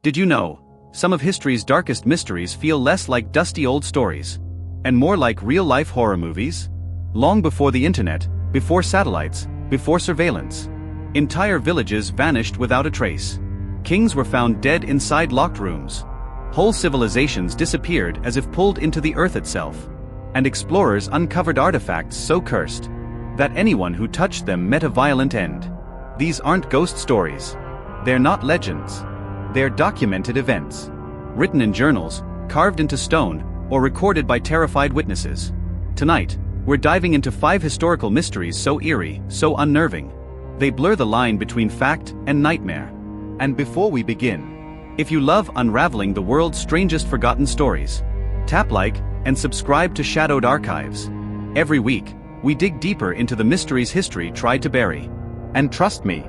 Did you know, some of history's darkest mysteries feel less like dusty old stories, and more like real-life horror movies? Long before the internet, before satellites, before surveillance, entire villages vanished without a trace. Kings were found dead inside locked rooms. Whole civilizations disappeared as if pulled into the earth itself. And explorers uncovered artifacts so cursed that anyone who touched them met a violent end. These aren't ghost stories. They're not legends. They're documented events. Written in journals, carved into stone, or recorded by terrified witnesses. Tonight, we're diving into 5 historical mysteries so eerie, so unnerving. They blur the line between fact and nightmare. And before we begin, if you love unraveling the world's strangest forgotten stories, tap like and subscribe to Shadowed Archives. Every week, we dig deeper into the mysteries history tried to bury. And trust me,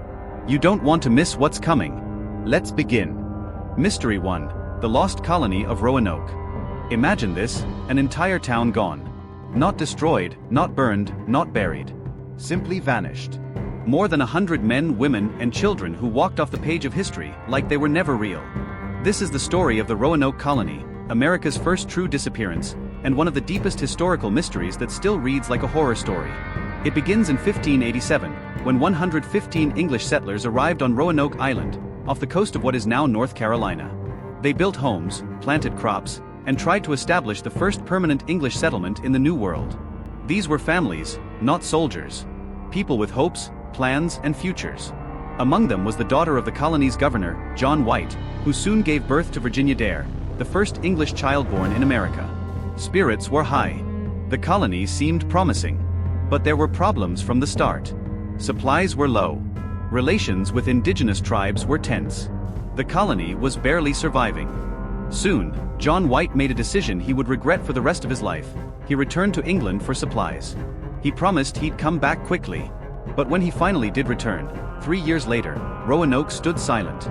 you don't want to miss what's coming. Let's begin. Mystery 1, the lost colony of Roanoke. Imagine this, an entire town gone. Not destroyed, not burned, not buried. Simply vanished. More than 100 men, women, and children who walked off the page of history like they were never real. This is the story of the Roanoke colony, America's first true disappearance, and one of the deepest historical mysteries that still reads like a horror story. It begins in 1587, when 115 English settlers arrived on Roanoke Island, off the coast of what is now North Carolina. They built homes, planted crops, and tried to establish the first permanent English settlement in the New World. These were families, not soldiers. People with hopes, plans, and futures. Among them was the daughter of the colony's governor, John White, who soon gave birth to Virginia Dare, the first English child born in America. Spirits were high. The colony seemed promising. But there were problems from the start. Supplies were low. Relations with indigenous tribes were tense. The colony was barely surviving. Soon, John White made a decision he would regret for the rest of his life. He returned to England for supplies. He promised he'd come back quickly. But when he finally did return, 3 years later, Roanoke stood silent.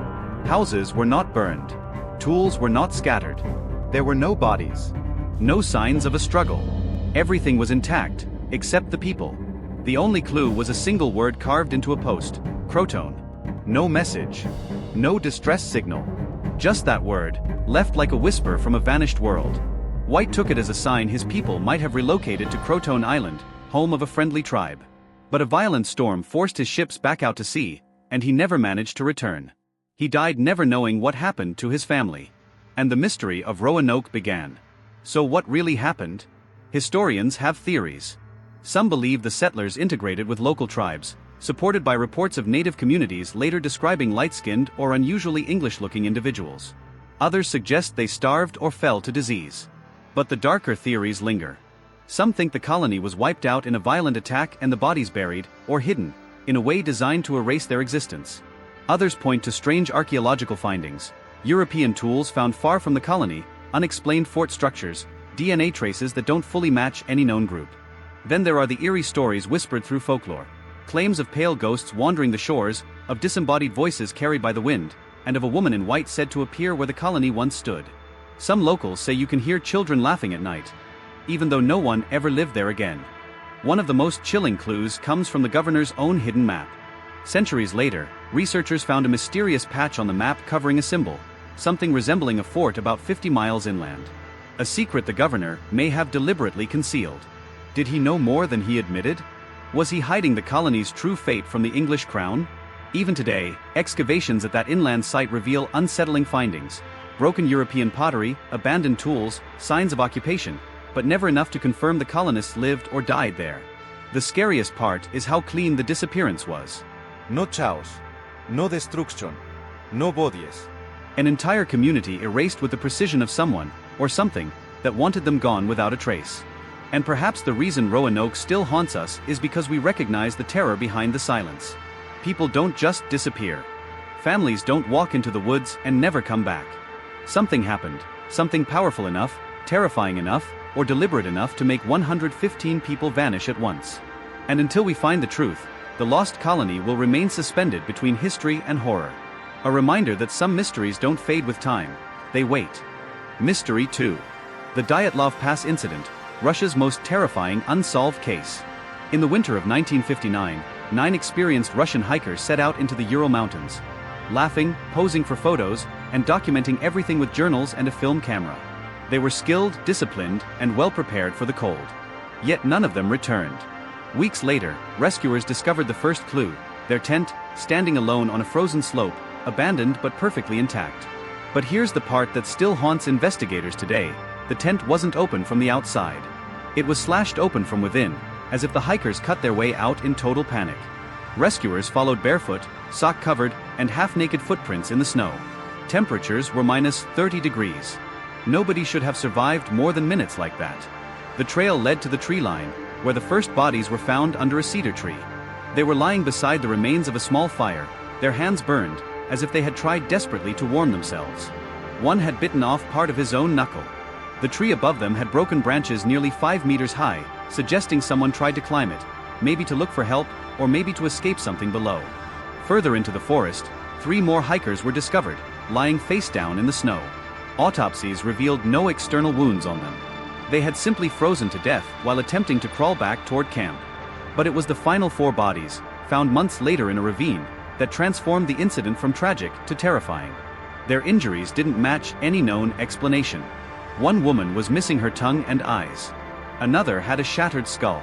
Houses were not burned. Tools were not scattered. There were no bodies. No signs of a struggle. Everything was intact, except the people. The only clue was a single word carved into a post: Croton. No message. No distress signal. Just that word, left like a whisper from a vanished world. White took it as a sign his people might have relocated to Croton Island, home of a friendly tribe. But a violent storm forced his ships back out to sea, and he never managed to return. He died never knowing what happened to his family. And the mystery of Roanoke began. So what really happened? Historians have theories. Some believe the settlers integrated with local tribes, supported by reports of native communities later describing light-skinned or unusually English-looking individuals. Others suggest they starved or fell to disease. But the darker theories linger. Some think the colony was wiped out in a violent attack and the bodies buried, or hidden, in a way designed to erase their existence. Others point to strange archaeological findings: European tools found far from the colony, unexplained fort structures, DNA traces that don't fully match any known group. Then there are the eerie stories whispered through folklore. Claims of pale ghosts wandering the shores, of disembodied voices carried by the wind, and of a woman in white said to appear where the colony once stood. Some locals say you can hear children laughing at night, even though no one ever lived there again. One of the most chilling clues comes from the governor's own hidden map. Centuries later, researchers found a mysterious patch on the map covering a symbol, something resembling a fort about 50 miles inland. A secret the governor may have deliberately concealed. Did he know more than he admitted? Was he hiding the colony's true fate from the English crown? Even today, excavations at that inland site reveal unsettling findings: broken European pottery, abandoned tools, signs of occupation, but never enough to confirm the colonists lived or died there. The scariest part is how clean the disappearance was. No chaos, no destruction, no bodies. An entire community erased with the precision of someone, or something, that wanted them gone without a trace. And perhaps the reason Roanoke still haunts us is because we recognize the terror behind the silence. People don't just disappear. Families don't walk into the woods and never come back. Something happened, something powerful enough, terrifying enough, or deliberate enough to make 115 people vanish at once. And until we find the truth, the lost colony will remain suspended between history and horror. A reminder that some mysteries don't fade with time, they wait. Mystery 2. The Dyatlov Pass Incident, Russia's most terrifying unsolved case. In the winter of 1959, 9 experienced Russian hikers set out into the Ural Mountains. Laughing, posing for photos, and documenting everything with journals and a film camera. They were skilled, disciplined, and well prepared for the cold. Yet none of them returned. Weeks later, rescuers discovered the first clue: their tent, standing alone on a frozen slope, abandoned but perfectly intact. But here's the part that still haunts investigators today: the tent wasn't open from the outside. It was slashed open from within, as if the hikers cut their way out in total panic. Rescuers followed barefoot, sock-covered, and half-naked footprints in the snow. Temperatures were minus 30 degrees. Nobody should have survived more than minutes like that. The trail led to the tree line, where the first bodies were found under a cedar tree. They were lying beside the remains of a small fire, their hands burned, as if they had tried desperately to warm themselves. One had bitten off part of his own knuckle. The tree above them had broken branches nearly 5 meters high, suggesting someone tried to climb it, maybe to look for help, or maybe to escape something below. Further into the forest, 3 more hikers were discovered, lying face down in the snow. Autopsies revealed no external wounds on them. They had simply frozen to death while attempting to crawl back toward camp. But it was the final 4 bodies, found months later in a ravine, that transformed the incident from tragic to terrifying. Their injuries didn't match any known explanation. One woman was missing her tongue and eyes. Another had a shattered skull.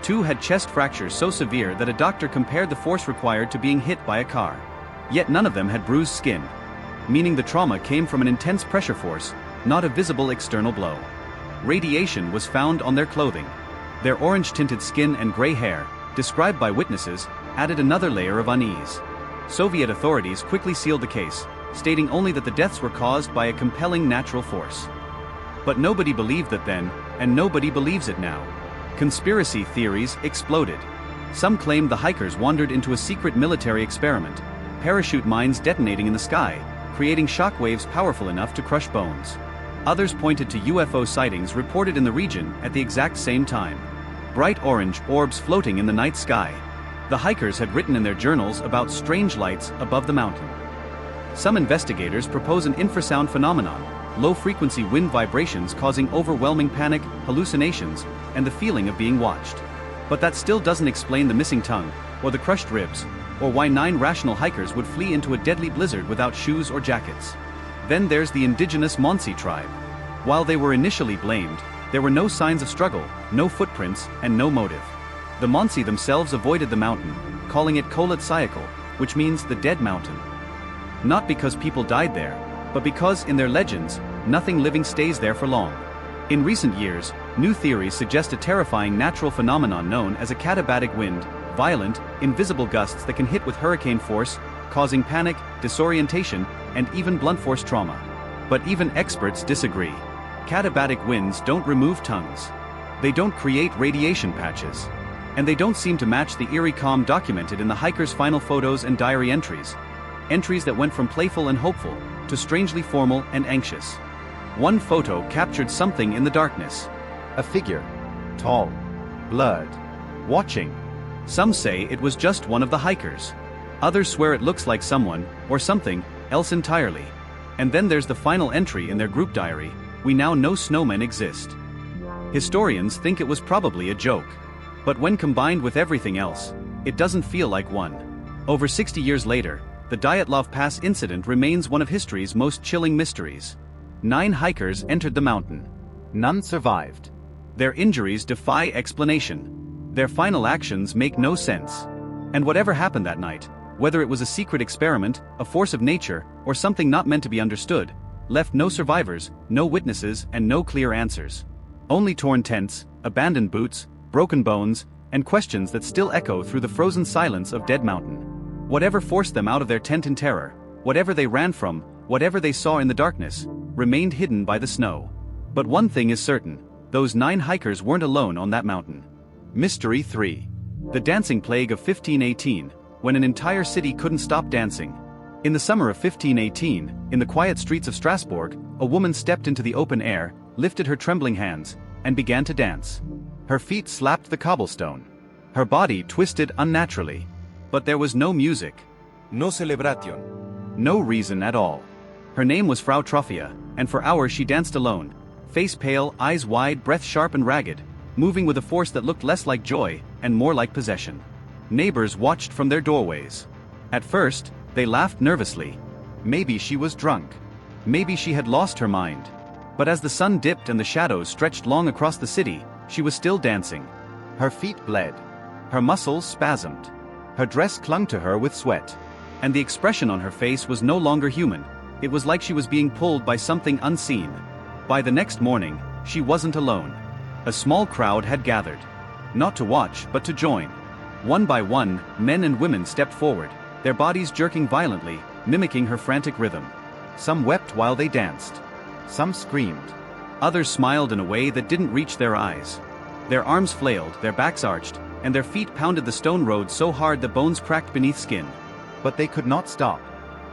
2 had chest fractures so severe that a doctor compared the force required to being hit by a car. Yet none of them had bruised skin, meaning the trauma came from an intense pressure force, not a visible external blow. Radiation was found on their clothing. Their orange-tinted skin and gray hair, described by witnesses, added another layer of unease. Soviet authorities quickly sealed the case, stating only that the deaths were caused by a compelling natural force. But nobody believed that then, and nobody believes it now. Conspiracy theories exploded. Some claimed the hikers wandered into a secret military experiment, parachute mines detonating in the sky, creating shockwaves powerful enough to crush bones. Others pointed to UFO sightings reported in the region at the exact same time. Bright orange orbs floating in the night sky. The hikers had written in their journals about strange lights above the mountain. Some investigators propose an infrasound phenomenon, low-frequency wind vibrations causing overwhelming panic, hallucinations, and the feeling of being watched. But that still doesn't explain the missing tongue, or the crushed ribs, or why 9 rational hikers would flee into a deadly blizzard without shoes or jackets. Then there's the indigenous Munsee tribe. While they were initially blamed, there were no signs of struggle, no footprints, and no motive. The Munsee themselves avoided the mountain, calling it Kolat-Sayakal, which means the dead mountain. Not because people died there, but because, in their legends, nothing living stays there for long. In recent years, new theories suggest a terrifying natural phenomenon known as a katabatic wind, violent, invisible gusts that can hit with hurricane force, causing panic, disorientation, and even blunt force trauma. But even experts disagree. Katabatic winds don't remove tongues. They don't create radiation patches. And they don't seem to match the eerie calm documented in the hikers' final photos and diary entries. Entries that went from playful and hopeful to strangely formal and anxious. One photo captured something in the darkness. A figure. Tall. Blurred. Watching. Some say it was just one of the hikers. Others swear it looks like someone, or something, else entirely. And then there's the final entry in their group diary: "We now know snowmen exist." Historians think it was probably a joke. But when combined with everything else, it doesn't feel like one. Over 60 years later, the Dyatlov Pass incident remains one of history's most chilling mysteries. 9 hikers entered the mountain. None survived. Their injuries defy explanation. Their final actions make no sense. And whatever happened that night, whether it was a secret experiment, a force of nature, or something not meant to be understood, left no survivors, no witnesses, and no clear answers. Only torn tents, abandoned boots, broken bones, and questions that still echo through the frozen silence of Dead Mountain. Whatever forced them out of their tent in terror, whatever they ran from, whatever they saw in the darkness, remained hidden by the snow. But one thing is certain: those 9 hikers weren't alone on that mountain. Mystery 3. The dancing plague of 1518, when an entire city couldn't stop dancing. In the summer of 1518, in the quiet streets of Strasbourg, a woman stepped into the open air, lifted her trembling hands, and began to dance. Her feet slapped the cobblestone. Her body twisted unnaturally. But there was no music. No celebration. No reason at all. Her name was Frau Trophia, and for hours she danced alone, face pale, eyes wide, breath sharp and ragged, moving with a force that looked less like joy and more like possession. Neighbors watched from their doorways. At first, they laughed nervously. Maybe she was drunk. Maybe she had lost her mind. But as the sun dipped and the shadows stretched long across the city, she was still dancing. Her feet bled. Her muscles spasmed. Her dress clung to her with sweat. And the expression on her face was no longer human. It was like she was being pulled by something unseen. By the next morning, she wasn't alone. A small crowd had gathered. Not to watch, but to join. One by one, men and women stepped forward, their bodies jerking violently, mimicking her frantic rhythm. Some wept while they danced. Some screamed. Others smiled in a way that didn't reach their eyes. Their arms flailed, their backs arched, and their feet pounded the stone road so hard the bones cracked beneath skin. But they could not stop.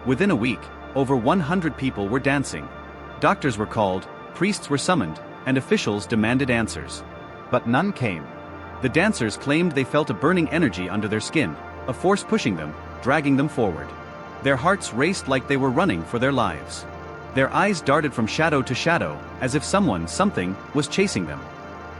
Within a week, over 100 people were dancing. Doctors were called, priests were summoned, and officials demanded answers. But none came. The dancers claimed they felt a burning energy under their skin, a force pushing them, dragging them forward. Their hearts raced like they were running for their lives. Their eyes darted from shadow to shadow, as if something, was chasing them.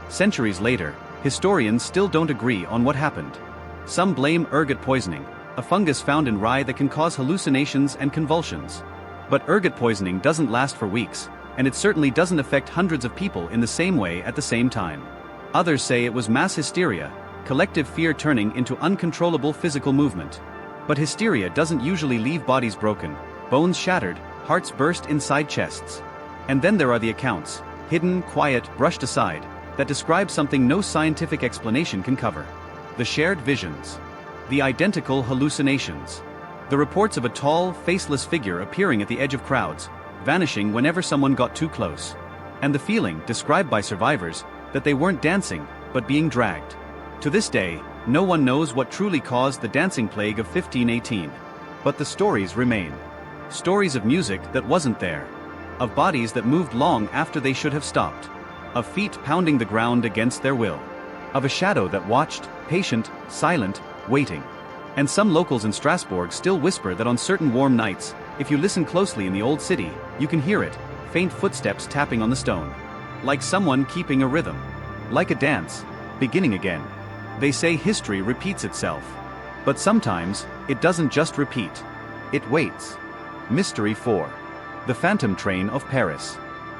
Centuries later, historians still don't agree on what happened. Some blame ergot poisoning, a fungus found in rye that can cause hallucinations and convulsions. But ergot poisoning doesn't last for weeks, and it certainly doesn't affect hundreds of people in the same way at the same time. Others say it was mass hysteria, collective fear turning into uncontrollable physical movement. But hysteria doesn't usually leave bodies broken, bones shattered, hearts burst inside chests. And then there are the accounts, hidden, quiet, brushed aside, that describe something no scientific explanation can cover. The shared visions. The identical hallucinations. The reports of a tall, faceless figure appearing at the edge of crowds, vanishing whenever someone got too close. And the feeling, described by survivors, that they weren't dancing, but being dragged. To this day, no one knows what truly caused the dancing plague of 1518. But the stories remain. Stories of music that wasn't there. Of bodies that moved long after they should have stopped. Of feet pounding the ground against their will. Of a shadow that watched, patient, silent, waiting. And some locals in Strasbourg still whisper that on certain warm nights, if you listen closely in the old city, you can hear it, faint footsteps tapping on the stone. Like someone keeping a rhythm. Like a dance, beginning again. They say history repeats itself. But sometimes, it doesn't just repeat. It waits. Mystery 4. The Phantom Train of Paris.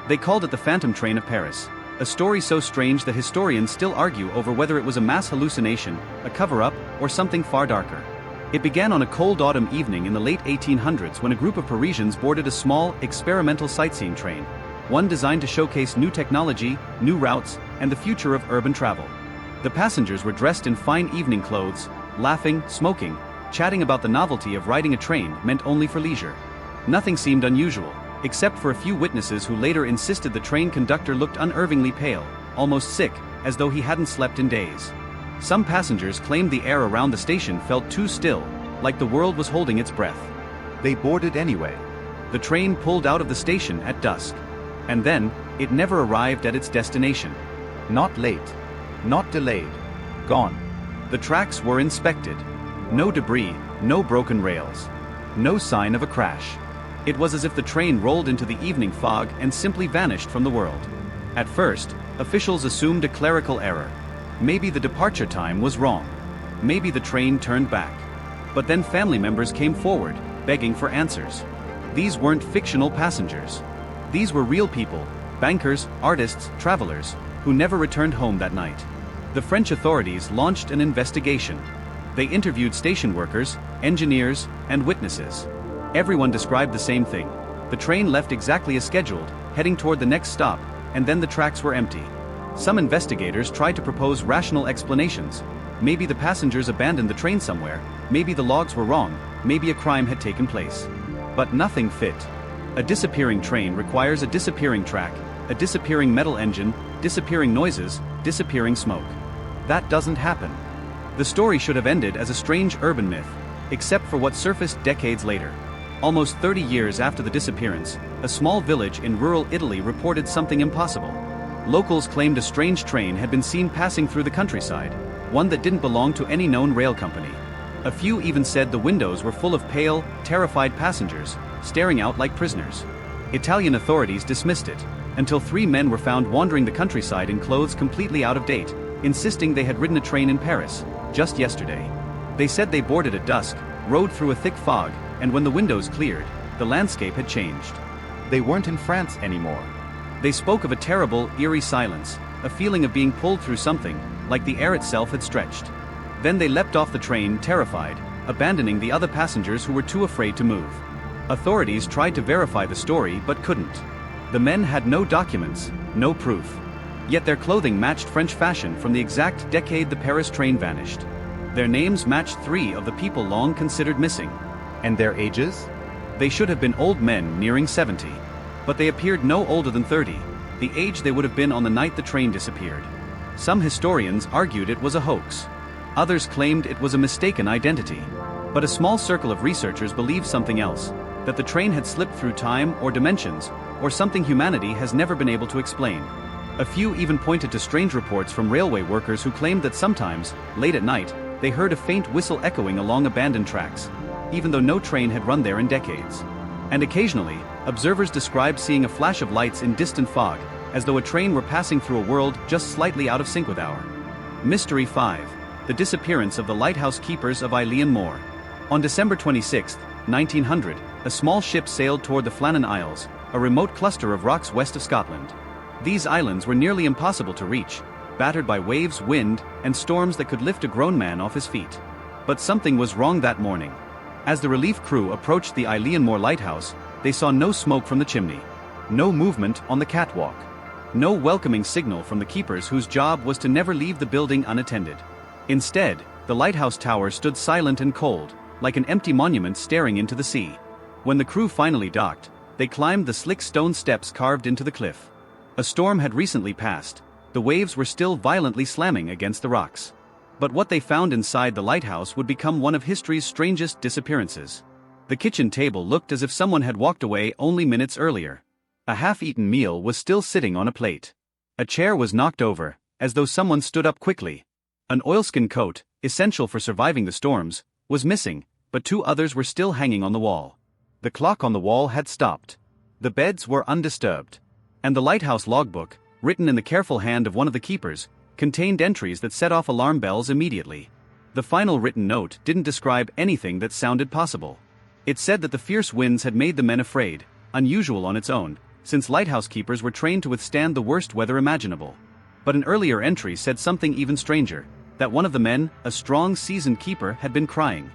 They called it the Phantom Train of Paris, a story so strange that historians still argue over whether it was a mass hallucination, a cover-up, or something far darker. It began on a cold autumn evening in the late 1800s when a group of Parisians boarded a small, experimental sightseeing train, one designed to showcase new technology, new routes, and the future of urban travel. The passengers were dressed in fine evening clothes, laughing, smoking, chatting about the novelty of riding a train meant only for leisure. Nothing seemed unusual, except for a few witnesses who later insisted the train conductor looked unnervingly pale, almost sick, as though he hadn't slept in days. Some passengers claimed the air around the station felt too still, like the world was holding its breath. They boarded anyway. The train pulled out of the station at dusk. And then, it never arrived at its destination. Not late. Not delayed. Gone. The tracks were inspected. No debris, no broken rails. No sign of a crash. It was as if the train rolled into the evening fog and simply vanished from the world. At first, officials assumed a clerical error. Maybe the departure time was wrong. Maybe the train turned back. But then family members came forward, begging for answers. These weren't fictional passengers. These were real people, bankers, artists, travelers, who never returned home that night. The French authorities launched an investigation. They interviewed station workers, engineers, and witnesses. Everyone described the same thing. The train left exactly as scheduled, heading toward the next stop, and then the tracks were empty. Some investigators tried to propose rational explanations. Maybe the passengers abandoned the train somewhere, maybe the logs were wrong, maybe a crime had taken place. But nothing fit. A disappearing train requires a disappearing track, a disappearing metal engine, disappearing noises, disappearing smoke. That doesn't happen. The story should have ended as a strange urban myth, except for what surfaced decades later. Almost 30 years after the disappearance, a small village in rural Italy reported something impossible. Locals claimed a strange train had been seen passing through the countryside, one that didn't belong to any known rail company. A few even said the windows were full of pale, terrified passengers, staring out like prisoners. Italian authorities dismissed it, until 3 men were found wandering the countryside in clothes completely out of date, insisting they had ridden a train in Paris, just yesterday. They said they boarded at dusk, rode through a thick fog, and when the windows cleared, the landscape had changed. They weren't in France anymore. They spoke of a terrible, eerie silence, a feeling of being pulled through something, like the air itself had stretched. Then they leapt off the train, terrified, abandoning the other passengers who were too afraid to move. Authorities tried to verify the story but couldn't. The men had no documents, no proof. Yet their clothing matched French fashion from the exact decade the Paris train vanished. Their names matched 3 of the people long considered missing. And their ages? They should have been old men nearing 70. But they appeared no older than 30, the age they would have been on the night the train disappeared. Some historians argued it was a hoax. Others claimed it was a mistaken identity. But a small circle of researchers believed something else, that the train had slipped through time or dimensions, or something humanity has never been able to explain. A few even pointed to strange reports from railway workers who claimed that sometimes, late at night, they heard a faint whistle echoing along abandoned tracks, even though no train had run there in decades. And occasionally, observers described seeing a flash of lights in distant fog, as though a train were passing through a world just slightly out of sync with our. Mystery 5. The disappearance of the lighthouse keepers of Eyllionmoor. On December 26, 1900, a small ship sailed toward the Flannan Isles, a remote cluster of rocks west of Scotland. These islands were nearly impossible to reach, battered by waves, wind, and storms that could lift a grown man off his feet. But something was wrong that morning. As the relief crew approached the Eyllionmoor lighthouse, they saw no smoke from the chimney, no movement on the catwalk, no welcoming signal from the keepers whose job was to never leave the building unattended. Instead, the lighthouse tower stood silent and cold, like an empty monument staring into the sea. When the crew finally docked, they climbed the slick stone steps carved into the cliff. A storm had recently passed. The waves were still violently slamming against the rocks. But what they found inside the lighthouse would become one of history's strangest disappearances. The kitchen table looked as if someone had walked away only minutes earlier. A half-eaten meal was still sitting on a plate. A chair was knocked over, as though someone stood up quickly. An oilskin coat, essential for surviving the storms, was missing, but 2 others were still hanging on the wall. The clock on the wall had stopped. The beds were undisturbed. And the lighthouse logbook, written in the careful hand of one of the keepers, contained entries that set off alarm bells immediately. The final written note didn't describe anything that sounded possible. It said that the fierce winds had made the men afraid, unusual on its own, since lighthouse keepers were trained to withstand the worst weather imaginable. But an earlier entry said something even stranger, that one of the men, a strong, seasoned keeper, had been crying.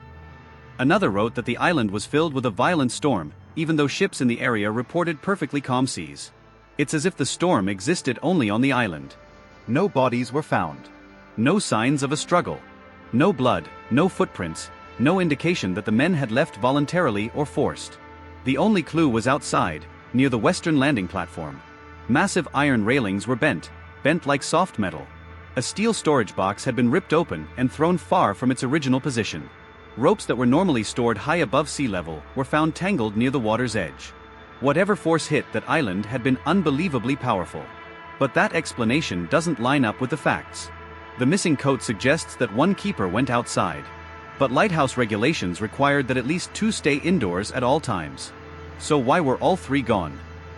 Another wrote that the island was filled with a violent storm, even though ships in the area reported perfectly calm seas. It's as if the storm existed only on the island. No bodies were found. No signs of a struggle. No blood, no footprints, no indication that the men had left voluntarily or forced. The only clue was outside, near the western landing platform. Massive iron railings were bent like soft metal. A steel storage box had been ripped open and thrown far from its original position. Ropes that were normally stored high above sea level were found tangled near the water's edge. Whatever force hit that island had been unbelievably powerful. But that explanation doesn't line up with the facts. The missing coat suggests that one keeper went outside. But lighthouse regulations required that at least 2 stay indoors at all times. So why were all 3 gone?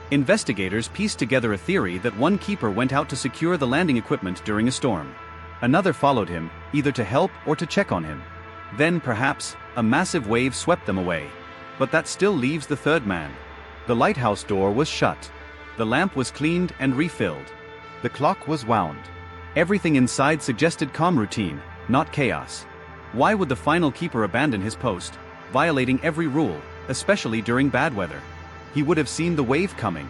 Investigators pieced together a theory that one keeper went out to secure the landing equipment during a storm. Another followed him, either to help or to check on him. Then, perhaps, a massive wave swept them away. But that still leaves the 3rd man. The lighthouse door was shut. The lamp was cleaned and refilled. The clock was wound. Everything inside suggested calm routine, not chaos. Why would the final keeper abandon his post, violating every rule, especially during bad weather? He would have seen the wave coming.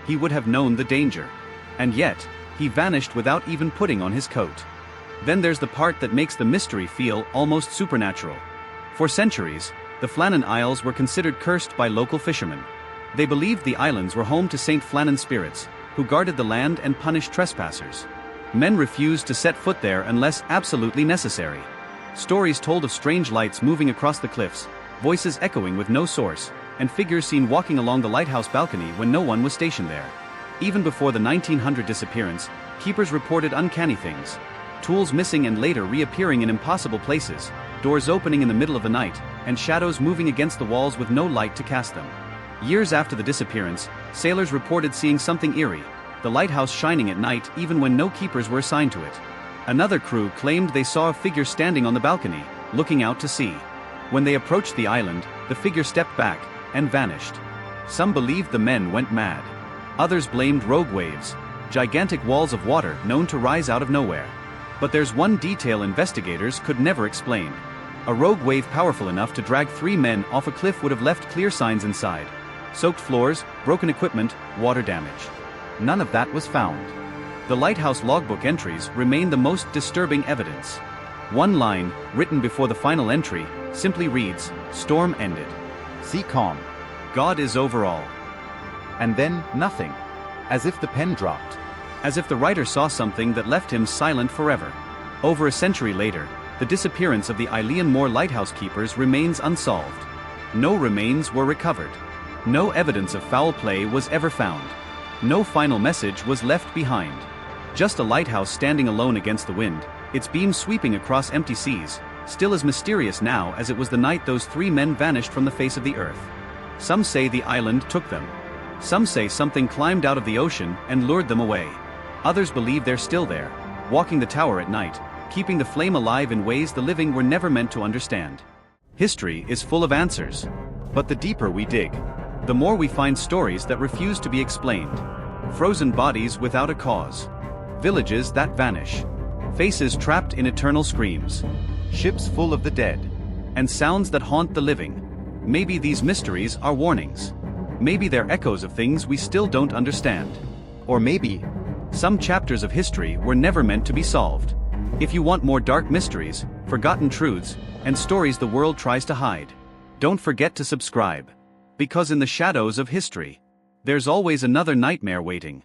He would have known the danger. And yet, he vanished without even putting on his coat. Then there's the part that makes the mystery feel almost supernatural. For centuries, the Flannan Isles were considered cursed by local fishermen. They believed the islands were home to Saint Flannan spirits, who guarded the land and punished trespassers. Men refused to set foot there unless absolutely necessary. Stories told of strange lights moving across the cliffs, voices echoing with no source, and figures seen walking along the lighthouse balcony when no one was stationed there. Even before the 1900 disappearance, keepers reported uncanny things. Tools missing and later reappearing in impossible places, doors opening in the middle of the night, and shadows moving against the walls with no light to cast them. Years after the disappearance, sailors reported seeing something eerie, the lighthouse shining at night even when no keepers were assigned to it. Another crew claimed they saw a figure standing on the balcony, looking out to sea. When they approached the island, the figure stepped back and vanished. Some believed the men went mad. Others blamed rogue waves, gigantic walls of water known to rise out of nowhere. But there's one detail investigators could never explain. A rogue wave powerful enough to drag 3 men off a cliff would have left clear signs inside. Soaked floors, broken equipment, water damage. None of that was found. The lighthouse logbook entries remain the most disturbing evidence. One line, written before the final entry, simply reads, "Storm ended. Sea calm. God is over all." And then, nothing. As if the pen dropped. As if the writer saw something that left him silent forever. Over a century later, the disappearance of the Eilean Mor lighthouse keepers remains unsolved. No remains were recovered. No evidence of foul play was ever found. No final message was left behind. Just a lighthouse standing alone against the wind, its beams sweeping across empty seas, still as mysterious now as it was the night those 3 men vanished from the face of the earth. Some say the island took them. Some say something climbed out of the ocean and lured them away. Others believe they're still there, walking the tower at night, keeping the flame alive in ways the living were never meant to understand. History is full of answers. But the deeper we dig, the more we find stories that refuse to be explained. Frozen bodies without a cause. Villages that vanish. Faces trapped in eternal screams. Ships full of the dead. And sounds that haunt the living. Maybe these mysteries are warnings. Maybe they're echoes of things we still don't understand. Or maybe some chapters of history were never meant to be solved. If you want more dark mysteries, forgotten truths, and stories the world tries to hide, don't forget to subscribe. Because in the shadows of history, there's always another nightmare waiting.